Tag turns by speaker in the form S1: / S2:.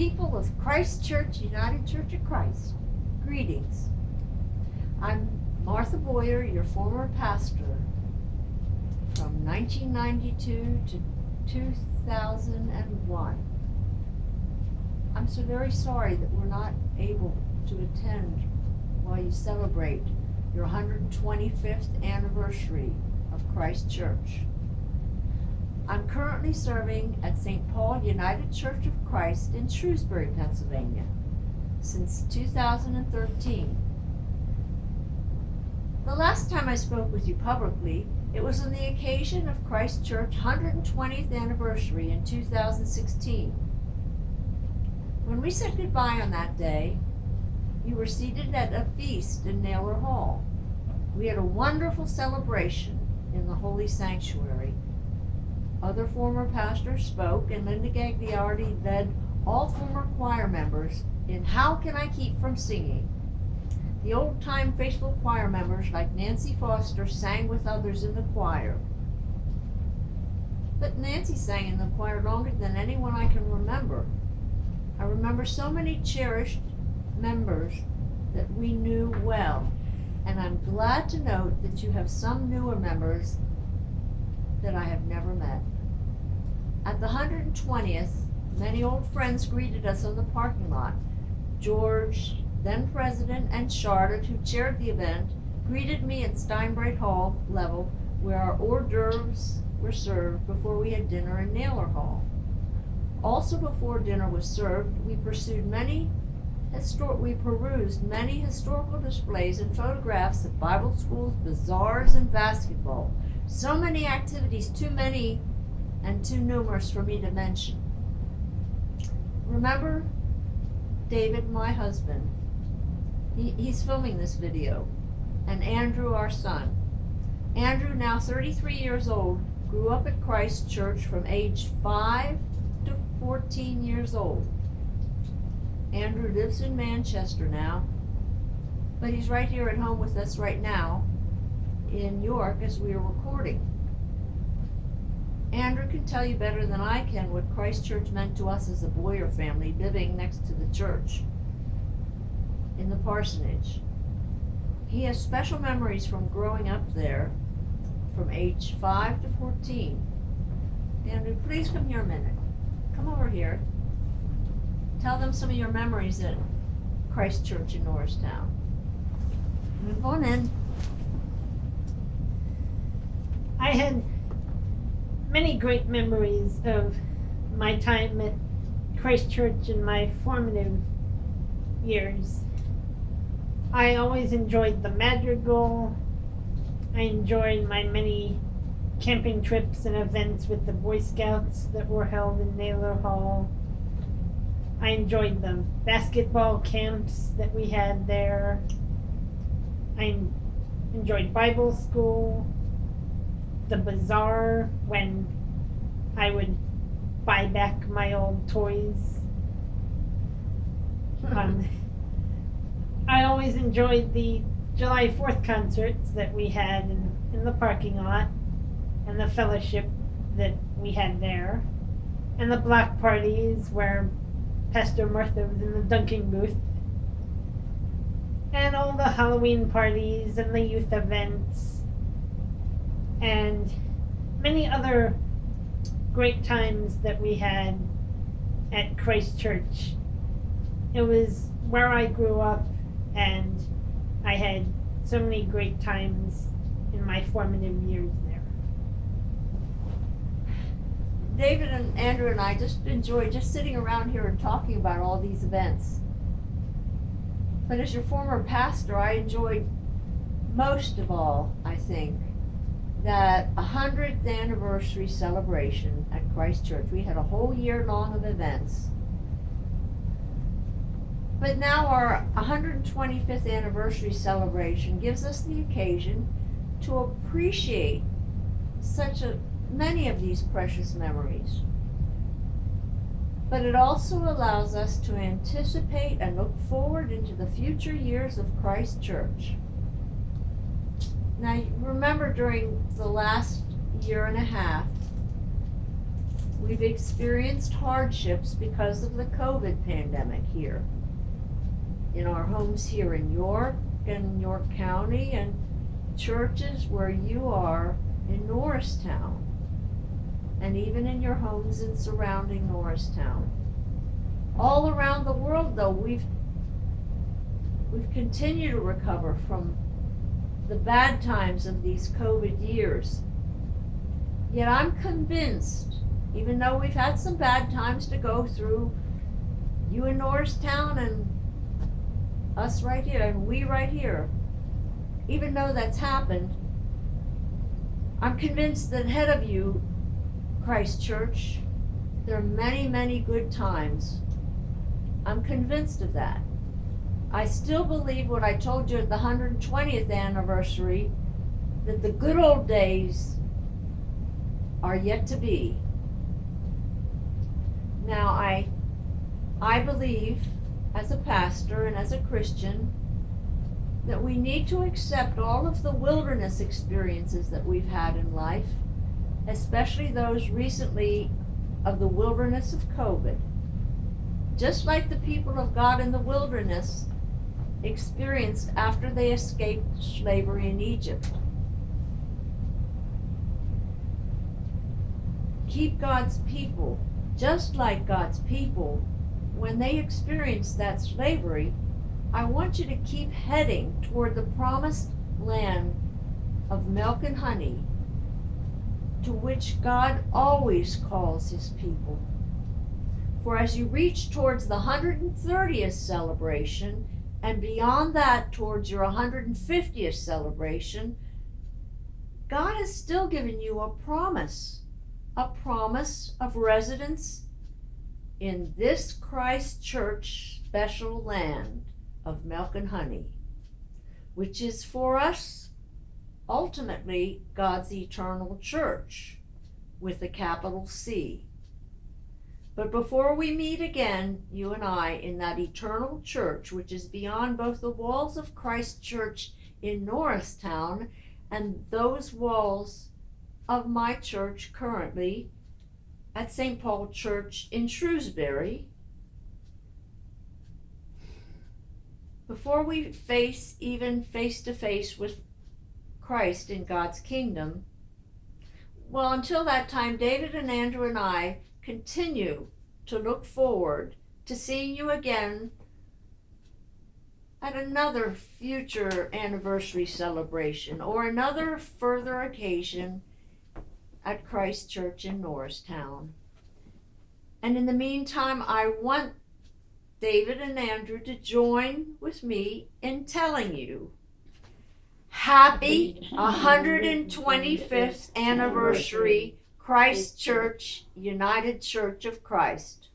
S1: people of Christ Church, United Church of Christ, greetings. I'm Martha Boyer, your former pastor from 1992 to 2001. I'm so very sorry that we're not able to attend while you celebrate your 125th anniversary of Christ Church. I'm currently serving at St. Paul United Church of Christ in Shrewsbury, Pennsylvania, since 2013. The last time I spoke with you publicly, it was on the occasion of Christ Church 120th anniversary in 2016. When we said goodbye on that day, you were seated at a feast in Naylor Hall. We had a wonderful celebration in the Holy Sanctuary. Other former pastors spoke, and Linda Gagliardi led all former choir members in How Can I Keep From Singing? The old-time faithful choir members like Nancy Foster sang with others in the choir. But Nancy sang in the choir longer than anyone I can remember. I remember so many cherished members that we knew well, and I'm glad to note that you have some newer members that I have never met. At the 120th, many old friends greeted us on the parking lot. George, then President, and Charlotte, who chaired the event, greeted me at Steinbright Hall level, where our hors d'oeuvres were served before we had dinner in Naylor Hall. Also before dinner was served, we perused many historical displays and photographs of Bible schools, bazaars, and basketball. So many activities, too many and too numerous for me to mention. Remember David, my husband. He's filming this video. And Andrew, our son. Andrew, now 33 years old, grew up at Christ Church from age 5 to 14 years old. Andrew lives in Manchester now, but he's right here at home with us right now in York as we are recording. Andrew can tell you better than I can what Christ Church meant to us as a Boyer family living next to the church in the parsonage. He has special memories from growing up there from age 5 to 14. Andrew, please come here a minute. Come over here. Tell them some of your memories at Christ Church in Norristown. Move on in.
S2: I had many great memories of my time at Christ Church in my formative years. I always enjoyed the madrigal. I enjoyed my many camping trips and events with the Boy Scouts that were held in Naylor Hall. I enjoyed the basketball camps that we had there. I enjoyed Bible school, the bazaar when I would buy back my old toys. I always enjoyed the July 4th concerts that we had in the parking lot, and the fellowship that we had there, and the block parties where Pastor Martha was in the dunking booth, and all the Halloween parties and the youth events, and many other great times that we had at Christ Church. It was where I grew up, and I had so many great times in my formative years there.
S1: David and Andrew and I just enjoy just sitting around here and talking about all these events. But as your former pastor, I enjoyed most of all, I think, that 100th anniversary celebration at Christ Church. We had a whole year long of events. But now our 125th anniversary celebration gives us the occasion to appreciate many of these precious memories. But it also allows us to anticipate and look forward into the future years of Christ Church. Now, remember during the last year and a half, We've experienced hardships because of the COVID pandemic here. In our homes here in York and York County, and churches where you are in Norristown, and even in your homes in surrounding Norristown. All around the world, though, we've continued to recover from the bad times of these COVID years. Yet I'm convinced, even though we've had some bad times to go through, you in Norristown and us right here, and we right here, even though that's happened, I'm convinced that ahead of you, Christ Church, there are many, many good times. I'm convinced of that. I still believe what I told you at the 120th anniversary, that the good old days are yet to be. Now, I believe, as a pastor and as a Christian, that we need to accept all of the wilderness experiences that we've had in life, especially those recently of the wilderness of COVID. Just like the people of God in the wilderness experienced after they escaped slavery in Egypt. Keep God's people, just like God's people, when they experienced that slavery, I want you to keep heading toward the promised land of milk and honey, to which God always calls his people. For as you reach towards the 130th celebration, and beyond that towards your 150th celebration, God has still given you a promise of residence in this Christ Church special land of milk and honey, which is for us ultimately God's eternal church with a capital C. But before we meet again, you and I, in that eternal church, which is beyond both the walls of Christ Church in Norristown and those walls of my church currently at St. Paul Church in Shrewsbury, before we face even face to face with Christ in God's kingdom, well, until that time, David and Andrew and I continue to look forward to seeing you again at another future anniversary celebration or another further occasion at Christ Church in Norristown. And in the meantime, I want David and Andrew to join with me in telling you happy 125th anniversary Christ Church, United Church of Christ.